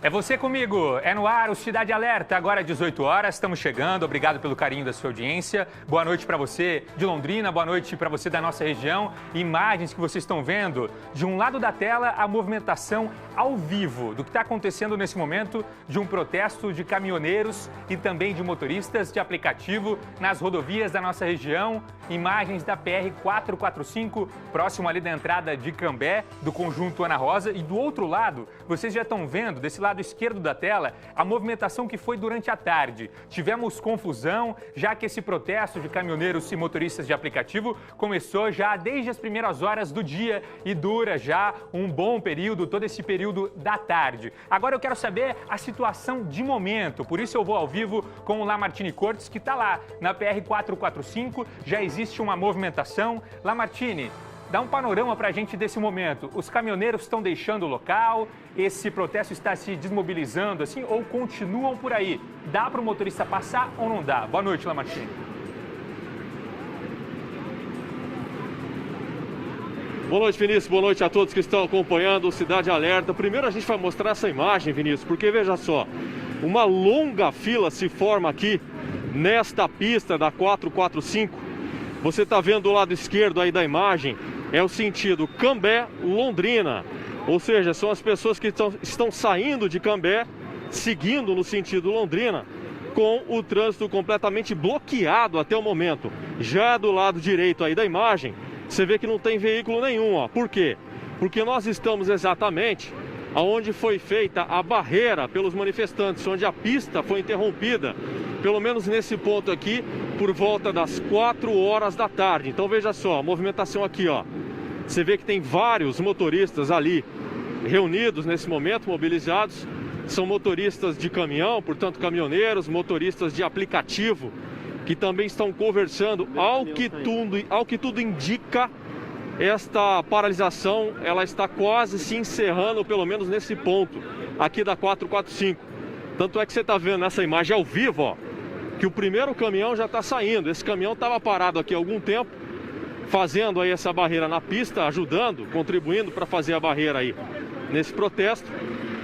É você comigo, é no ar o Cidade Alerta, agora às 18 horas, estamos chegando, obrigado pelo carinho da sua audiência, boa noite para você de Londrina, boa noite para você da nossa região, imagens que vocês estão vendo, de um lado da tela a movimentação ao vivo do que está acontecendo nesse momento de um protesto de caminhoneiros e também de motoristas de aplicativo nas rodovias da nossa região, imagens da PR-445, próximo ali da entrada de Cambé, do conjunto Ana Rosa, e do outro lado, vocês já estão vendo, desse lado esquerdo da tela, a movimentação que foi durante a tarde. Tivemos confusão, já que esse protesto de caminhoneiros e motoristas de aplicativo começou já desde as primeiras horas do dia e dura já um bom período, todo esse período da tarde. Agora eu quero saber a situação de momento, por isso eu vou ao vivo com o Lamartine Cortes, que está lá na PR-445, já existe uma movimentação. Lamartine, dá um panorama para a gente desse momento. Os caminhoneiros estão deixando o local, esse protesto está se desmobilizando assim ou continuam por aí? Dá para o motorista passar ou não dá? Boa noite, Lamartine. Boa noite, Vinícius. Boa noite a todos que estão acompanhando o Cidade Alerta. Primeiro a gente vai mostrar essa imagem, Vinícius, porque veja só, uma longa fila se forma aqui nesta pista da 445. Você está vendo do lado esquerdo aí da imagem, é o sentido Cambé-Londrina. Ou seja, são as pessoas que estão saindo de Cambé, seguindo no sentido Londrina, com o trânsito completamente bloqueado até o momento. Já do lado direito aí da imagem, você vê que não tem veículo nenhum, ó. Por quê? Porque nós estamos exatamente onde foi feita a barreira pelos manifestantes, onde a pista foi interrompida, pelo menos nesse ponto aqui, por volta das 4 horas da tarde. Então veja só, a movimentação aqui, ó. Você vê que tem vários motoristas ali reunidos nesse momento, mobilizados. São motoristas de caminhão, portanto caminhoneiros, motoristas de aplicativo, que também estão conversando. Ao que tudo indica, esta paralisação ela está quase se encerrando, pelo menos nesse ponto aqui da 445. Tanto é que você está vendo nessa imagem ao vivo, ó, que o primeiro caminhão já está saindo. Esse caminhão estava parado aqui há algum tempo, fazendo aí essa barreira na pista, ajudando, contribuindo para fazer a barreira aí nesse protesto.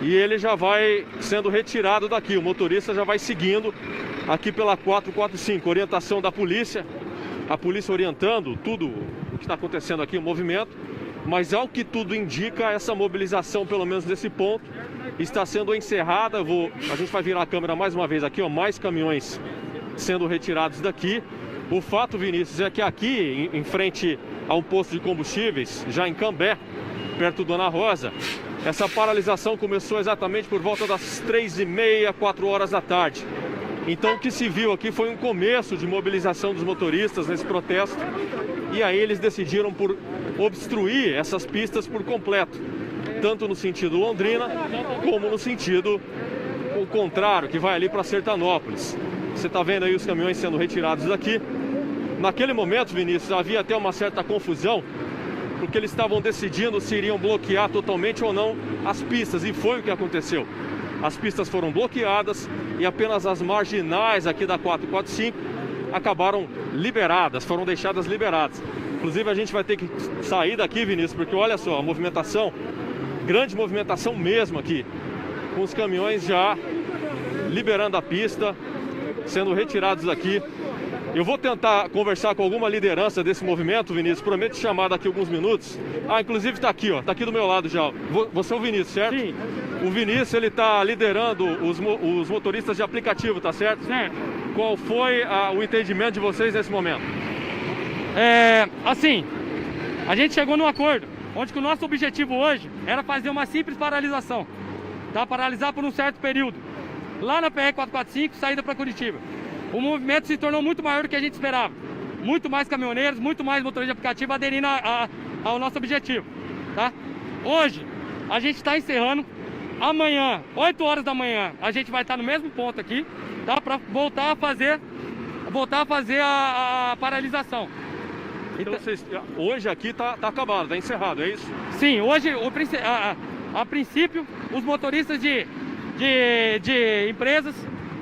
E ele já vai sendo retirado daqui, o motorista já vai seguindo aqui pela 445, orientação da polícia, a polícia orientando tudo o que está acontecendo aqui, o movimento. Mas ao que tudo indica, essa mobilização, pelo menos nesse ponto, está sendo encerrada. A gente vai virar a câmera mais uma vez aqui, ó, mais caminhões sendo retirados daqui. O fato, Vinícius, é que aqui, em frente a um posto de combustíveis, já em Cambé, perto do Ana Rosa, essa paralisação começou exatamente por volta das 3h30, 4 horas da tarde. Então o que se viu aqui foi um começo de mobilização dos motoristas nesse protesto. E aí eles decidiram por obstruir essas pistas por completo, tanto no sentido Londrina, como no sentido o contrário, que vai ali para Sertanópolis. Você está vendo aí os caminhões sendo retirados daqui. Naquele momento, Vinícius, havia até uma certa confusão, porque eles estavam decidindo se iriam bloquear totalmente ou não as pistas, e foi o que aconteceu. As pistas foram bloqueadas e apenas as marginais aqui da 445 acabaram liberadas, foram deixadas liberadas. Inclusive a gente vai ter que sair daqui, Vinícius, porque olha só, a movimentação, grande movimentação mesmo aqui, com os caminhões já liberando a pista, sendo retirados daqui. Eu vou tentar conversar com alguma liderança desse movimento, Vinícius, prometo chamar daqui a alguns minutos. Ah, inclusive está aqui, ó, está aqui do meu lado já. Você é o Vinícius, certo? Sim. O Vinícius, ele está liderando os motoristas de aplicativo, tá certo? Certo. Qual foi o entendimento de vocês nesse momento? Assim, a gente chegou num acordo, onde que o nosso objetivo hoje era fazer uma simples paralisação, tá? Paralisar por um certo período. Lá na PR-445, saída para Curitiba. O movimento se tornou muito maior do que a gente esperava. Muito mais caminhoneiros, muito mais motoristas de aplicativo aderindo ao nosso objetivo, tá? Hoje, a gente está encerrando. Amanhã, 8 horas da manhã, a gente vai estar no mesmo ponto aqui, tá? Para voltar a fazer a paralisação. Então, hoje aqui tá acabado, está encerrado, é isso? Sim, hoje, a princípio, os motoristas de empresas,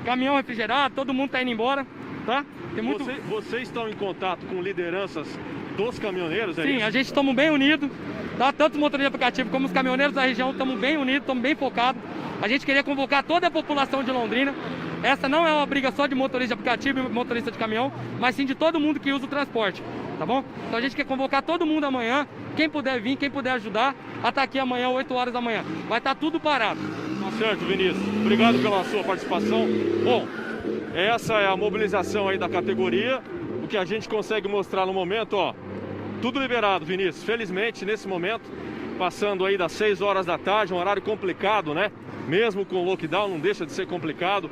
caminhão refrigerado, todo mundo está indo embora, tá? Vocês estão em contato com lideranças dos caminhoneiros, Sim, a gente estamos bem unidos, tá? Tanto os motoristas de aplicativo como os caminhoneiros da região estamos bem unidos, estamos bem focados. A gente queria convocar toda a população de Londrina. Essa não é uma briga só de motorista de aplicativo e motorista de caminhão, mas sim de todo mundo que usa o transporte, tá bom? Então a gente quer convocar todo mundo amanhã, quem puder vir, quem puder ajudar, a estar aqui amanhã, 8 horas da manhã. Vai estar tudo parado. Tá certo, Vinícius. Obrigado pela sua participação. Bom, essa é a mobilização aí da categoria. O que a gente consegue mostrar no momento, ó, tudo liberado, Vinícius. Felizmente, nesse momento, passando aí das 6 horas da tarde, um horário complicado, né? Mesmo com o lockdown, não deixa de ser complicado.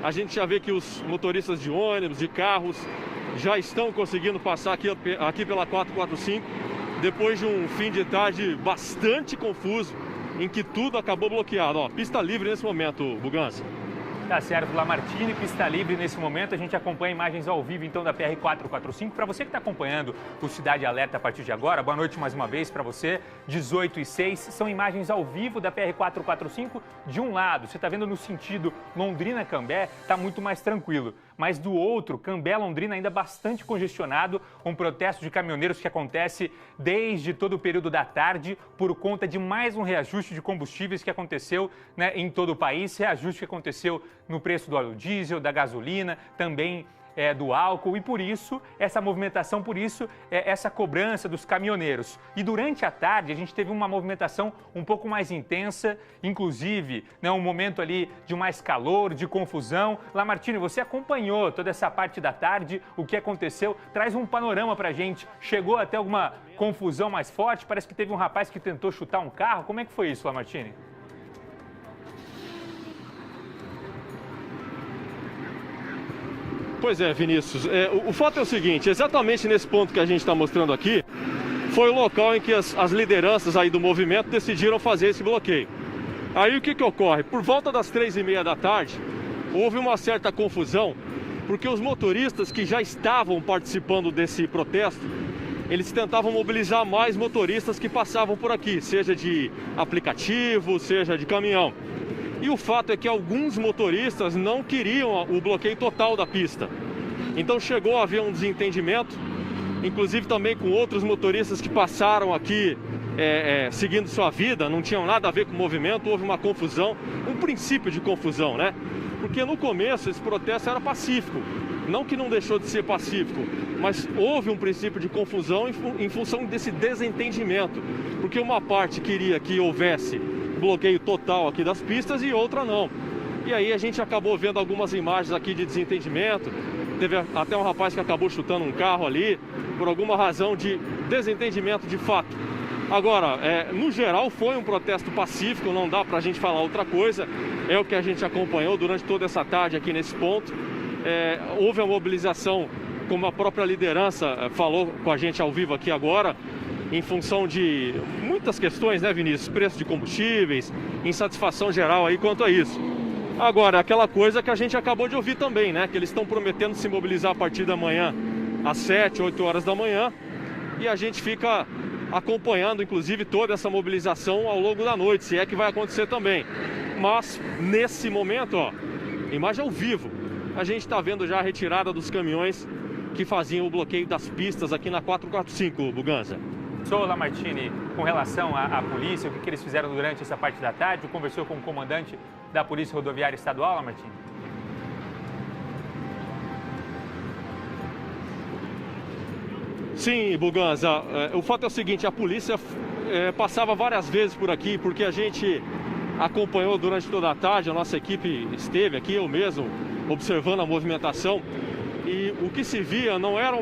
A gente já vê que os motoristas de ônibus, de carros, já estão conseguindo passar aqui pela 445, depois de um fim de tarde bastante confuso, em que tudo acabou bloqueado. Ó, pista livre nesse momento, Buganza. Tá certo, Lamartine, pista livre nesse momento. A gente acompanha imagens ao vivo, então, da PR-445. Para você que está acompanhando o Cidade Alerta a partir de agora, boa noite mais uma vez para você. 18h06, são imagens ao vivo da PR-445. De um lado, você está vendo no sentido Londrina-Cambé, está muito mais tranquilo. Mas do outro, Cambé-Londrina ainda bastante congestionado, um protesto de caminhoneiros que acontece desde todo o período da tarde por conta de mais um reajuste de combustíveis que aconteceu, né, em todo o país, reajuste que aconteceu no preço do óleo diesel, da gasolina, também do álcool, e por isso, essa movimentação, por isso, essa cobrança dos caminhoneiros. E durante a tarde, a gente teve uma movimentação um pouco mais intensa, inclusive, né, um momento ali de mais calor, de confusão. Lamartine, você acompanhou toda essa parte da tarde, o que aconteceu? Traz um panorama pra gente. Chegou até alguma confusão mais forte? Parece que teve um rapaz que tentou chutar um carro. Como é que foi isso, Lamartine? Pois é, Vinícius. O fato é o seguinte, exatamente nesse ponto que a gente está mostrando aqui, foi o local em que as lideranças aí do movimento decidiram fazer esse bloqueio. Aí o que ocorre? Por volta das 3h30 da tarde, houve uma certa confusão, porque os motoristas que já estavam participando desse protesto, eles tentavam mobilizar mais motoristas que passavam por aqui, seja de aplicativo, seja de caminhão. E o fato é que alguns motoristas não queriam o bloqueio total da pista. Então chegou a haver um desentendimento, inclusive também com outros motoristas que passaram aqui seguindo sua vida, não tinham nada a ver com o movimento, houve uma confusão, um princípio de confusão, né? Porque no começo esse protesto era pacífico, não que não deixou de ser pacífico, mas houve um princípio de confusão em função desse desentendimento, porque uma parte queria que houvesse bloqueio total aqui das pistas e outra não. E aí a gente acabou vendo algumas imagens aqui de desentendimento. Teve até um rapaz que acabou chutando um carro ali, por alguma razão de desentendimento de fato. Agora, no geral foi um protesto pacífico, não dá pra gente falar outra coisa. É o que a gente acompanhou durante toda essa tarde aqui nesse ponto. Houve a mobilização, como a própria liderança falou com a gente ao vivo aqui agora, em função de muitas questões, né, Vinícius? Preço de combustíveis, insatisfação geral aí quanto a isso. Agora, aquela coisa que a gente acabou de ouvir também, né? Que eles estão prometendo se mobilizar a partir da manhã, às 7, 8 horas da manhã. E a gente fica acompanhando, inclusive, toda essa mobilização ao longo da noite, se é que vai acontecer também. Mas, nesse momento, ó, imagem ao vivo, a gente está vendo já a retirada dos caminhões que faziam o bloqueio das pistas aqui na 445, Buganza. Sou Lamartine, com relação à polícia, o que eles fizeram durante essa parte da tarde, conversou com o comandante da Polícia Rodoviária Estadual, Lamartine? Sim, Buganza, o fato é o seguinte, a polícia passava várias vezes por aqui, porque a gente acompanhou durante toda a tarde, a nossa equipe esteve aqui, eu mesmo, observando a movimentação. E o que se via não era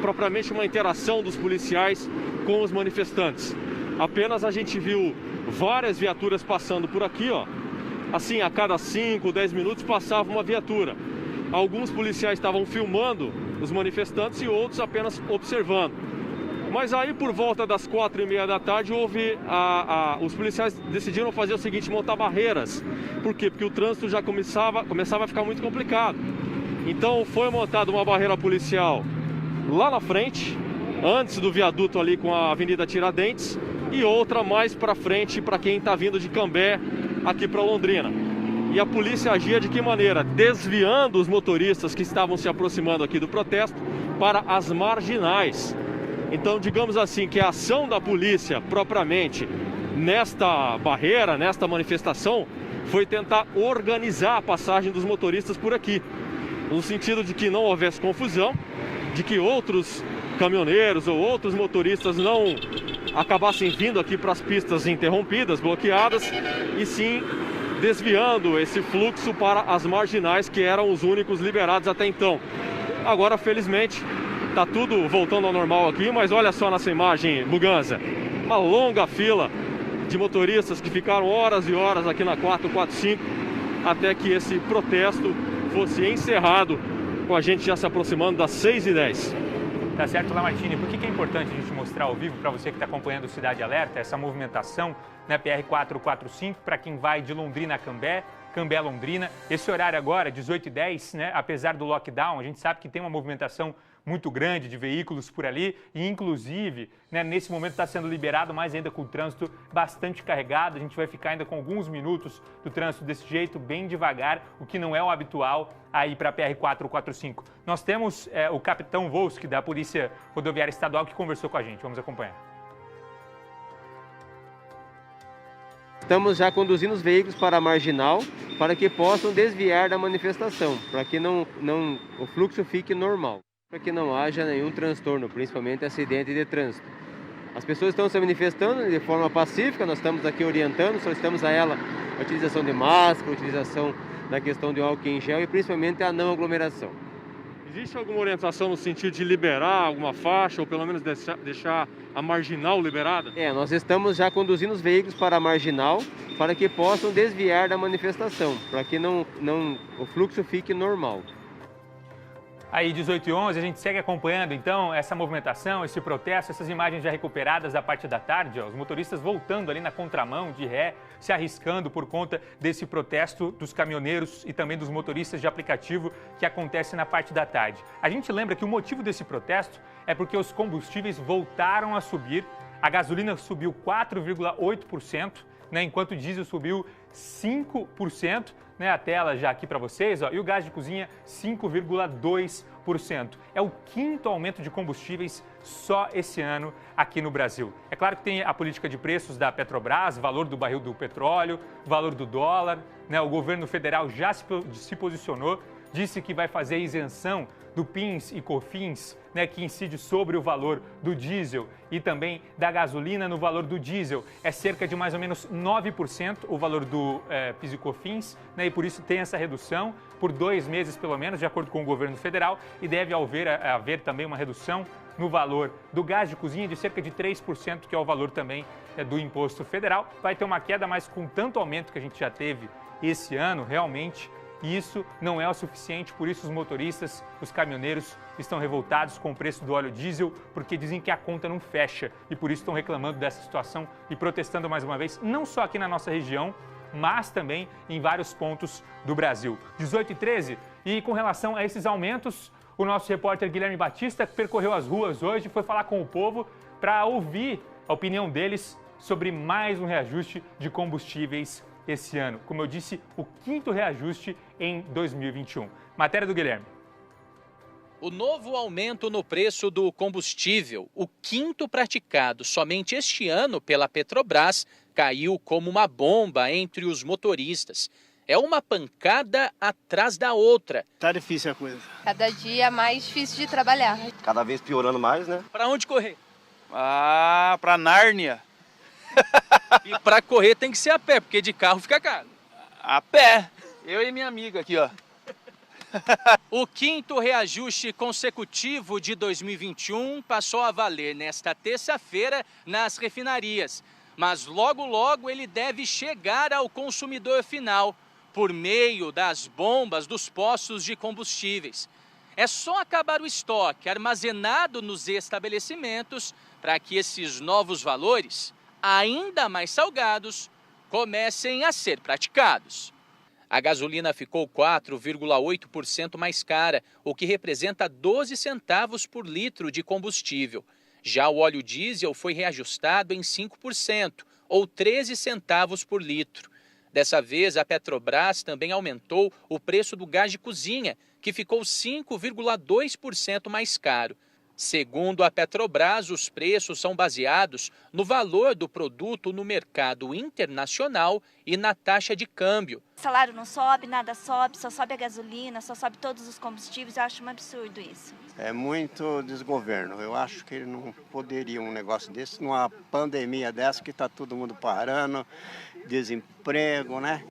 propriamente uma interação dos policiais com os manifestantes. Apenas a gente viu várias viaturas passando por aqui, ó. Assim, a cada 5, 10 minutos passava uma viatura. Alguns policiais estavam filmando os manifestantes e outros apenas observando. Mas aí, por volta das 4h30 da tarde, os policiais decidiram fazer o seguinte, montar barreiras. Por quê? Porque o trânsito já começava a ficar muito complicado. Então foi montada uma barreira policial lá na frente, antes do viaduto ali com a Avenida Tiradentes, e outra mais para frente para quem está vindo de Cambé aqui para Londrina. E a polícia agia de que maneira? Desviando os motoristas que estavam se aproximando aqui do protesto para as marginais. Então, digamos assim, que a ação da polícia propriamente nesta barreira, nesta manifestação, foi tentar organizar a passagem dos motoristas por aqui, no sentido de que não houvesse confusão, de que outros caminhoneiros ou outros motoristas não acabassem vindo aqui para as pistas interrompidas, bloqueadas, e sim desviando esse fluxo para as marginais, que eram os únicos liberados até então. Agora, felizmente, está tudo voltando ao normal aqui, mas olha só nessa imagem, Muganza, uma longa fila de motoristas que ficaram horas e horas aqui na 445 até que esse protesto fosse encerrado, com a gente já se aproximando das 6h10. Tá certo, Lamartine. Por que é importante a gente mostrar ao vivo para você que está acompanhando o Cidade Alerta, essa movimentação na PR-445 para quem vai de Londrina a Cambé, Cambé a Londrina? Esse horário agora, 18h10, né? Apesar do lockdown, a gente sabe que tem uma movimentação muito grande de veículos por ali e, inclusive, né, nesse momento está sendo liberado, mas ainda com o trânsito bastante carregado. A gente vai ficar ainda com alguns minutos do trânsito desse jeito, bem devagar, o que não é o habitual aí para a PR-445. Nós temos o capitão Volsky, da Polícia Rodoviária Estadual, que conversou com a gente. Vamos acompanhar. Estamos já conduzindo os veículos para a marginal para que possam desviar da manifestação, para que o fluxo fique normal, para que não haja nenhum transtorno, principalmente acidente de trânsito. As pessoas estão se manifestando de forma pacífica, nós estamos aqui orientando, solicitamos a ela a utilização de máscara, a utilização da questão de álcool em gel e principalmente a não aglomeração. Existe alguma orientação no sentido de liberar alguma faixa ou pelo menos deixar a marginal liberada? Nós estamos já conduzindo os veículos para a marginal para que possam desviar da manifestação, para que o fluxo fique normal. Aí, 18h11, a gente segue acompanhando, então, essa movimentação, esse protesto, essas imagens já recuperadas da parte da tarde, os motoristas voltando ali na contramão, de ré, se arriscando por conta desse protesto dos caminhoneiros e também dos motoristas de aplicativo que acontece na parte da tarde. A gente lembra que o motivo desse protesto é porque os combustíveis voltaram a subir, a gasolina subiu 4,8%, né, enquanto o diesel subiu 5%, né, a tela já aqui para vocês, e o gás de cozinha 5,2%. É o quinto aumento de combustíveis só esse ano aqui no Brasil. É claro que tem a política de preços da Petrobras, valor do barril do petróleo, valor do dólar, né, o governo federal já se posicionou, disse que vai fazer isenção do PIS e COFINS, né, que incide sobre o valor do diesel e também da gasolina no valor do diesel. É cerca de mais ou menos 9% o valor do PIS e COFINS, né, e por isso tem essa redução por 2 meses pelo menos, de acordo com o governo federal, e deve haver também uma redução no valor do gás de cozinha de cerca de 3%, que é o valor também do imposto federal. Vai ter uma queda, mas com tanto aumento que a gente já teve esse ano, realmente, isso não é o suficiente, por isso os motoristas, os caminhoneiros estão revoltados com o preço do óleo diesel, porque dizem que a conta não fecha e por isso estão reclamando dessa situação e protestando mais uma vez, não só aqui na nossa região, mas também em vários pontos do Brasil. 18h13, e com relação a esses aumentos, o nosso repórter Guilherme Batista percorreu as ruas hoje, foi falar com o povo para ouvir a opinião deles sobre mais um reajuste de combustíveis esse ano. Como eu disse, o quinto reajuste em 2021. Matéria do Guilherme. O novo aumento no preço do combustível, o quinto praticado somente este ano pela Petrobras, caiu como uma bomba entre os motoristas. É uma pancada atrás da outra. Tá difícil a coisa. Cada dia mais difícil de trabalhar. Cada vez piorando mais, né? Para onde correr? Pra Nárnia. E para correr tem que ser a pé, porque de carro fica caro. A pé. Eu e minha amiga aqui, ó. O quinto reajuste consecutivo de 2021 passou a valer nesta terça-feira nas refinarias. Mas logo, logo ele deve chegar ao consumidor final por meio das bombas dos postos de combustíveis. É só acabar o estoque armazenado nos estabelecimentos para que esses novos valores, ainda mais salgados, comecem a ser praticados. A gasolina ficou 4,8% mais cara, o que representa 12 centavos por litro de combustível. Já o óleo diesel foi reajustado em 5%, ou 13 centavos por litro. Dessa vez, a Petrobras também aumentou o preço do gás de cozinha, que ficou 5,2% mais caro. Segundo a Petrobras, os preços são baseados no valor do produto no mercado internacional e na taxa de câmbio. O salário não sobe, nada sobe, só sobe a gasolina, só sobe todos os combustíveis. Eu acho um absurdo isso. É muito desgoverno. Eu acho que não poderia um negócio desse numa pandemia dessa que está todo mundo parando, desemprego, né?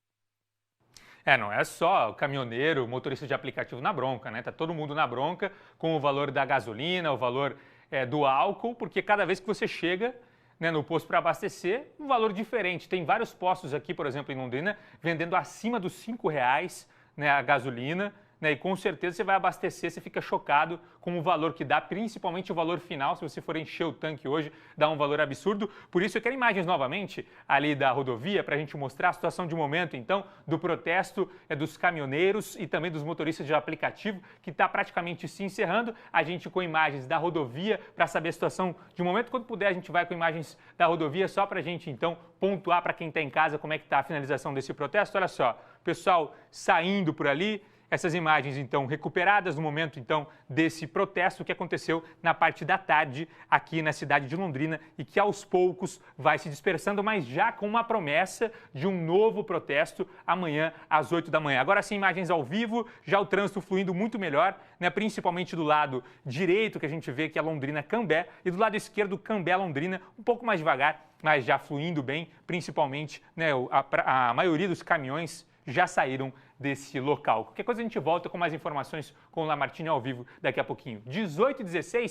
Não é só o caminhoneiro, o motorista de aplicativo na bronca, né? Tá todo mundo na bronca com o valor da gasolina, o valor do álcool, porque cada vez que você chega, né, no posto para abastecer, um valor diferente. Tem vários postos aqui, por exemplo, em Londrina, vendendo acima dos R$5, né, a gasolina, né, e com certeza você vai abastecer, você fica chocado com o valor que dá, principalmente o valor final. Se você for encher o tanque hoje, dá um valor absurdo. Por isso eu quero imagens novamente ali da rodovia para a gente mostrar a situação de momento, então, do protesto dos caminhoneiros e também dos motoristas de aplicativo, que está praticamente se encerrando. A gente com imagens da rodovia para saber a situação de momento. Quando puder, a gente vai com imagens da rodovia só para a gente, então, pontuar para quem está em casa como é que está a finalização desse protesto. Olha só, pessoal saindo por ali. Essas imagens, então, recuperadas no momento, então, desse protesto que aconteceu na parte da tarde aqui na cidade de Londrina e que, aos poucos, vai se dispersando, mas já com uma promessa de um novo protesto amanhã às 8 da manhã. Agora sim, imagens ao vivo, já o trânsito fluindo muito melhor, né, principalmente do lado direito, que a gente vê que é Londrina-Cambé, e do lado esquerdo, Cambé-Londrina, um pouco mais devagar, mas já fluindo bem, principalmente, né, a maioria dos caminhões já saíram desse local. Qualquer coisa a gente volta com mais informações com o Lamartine ao vivo daqui a pouquinho. 18h16.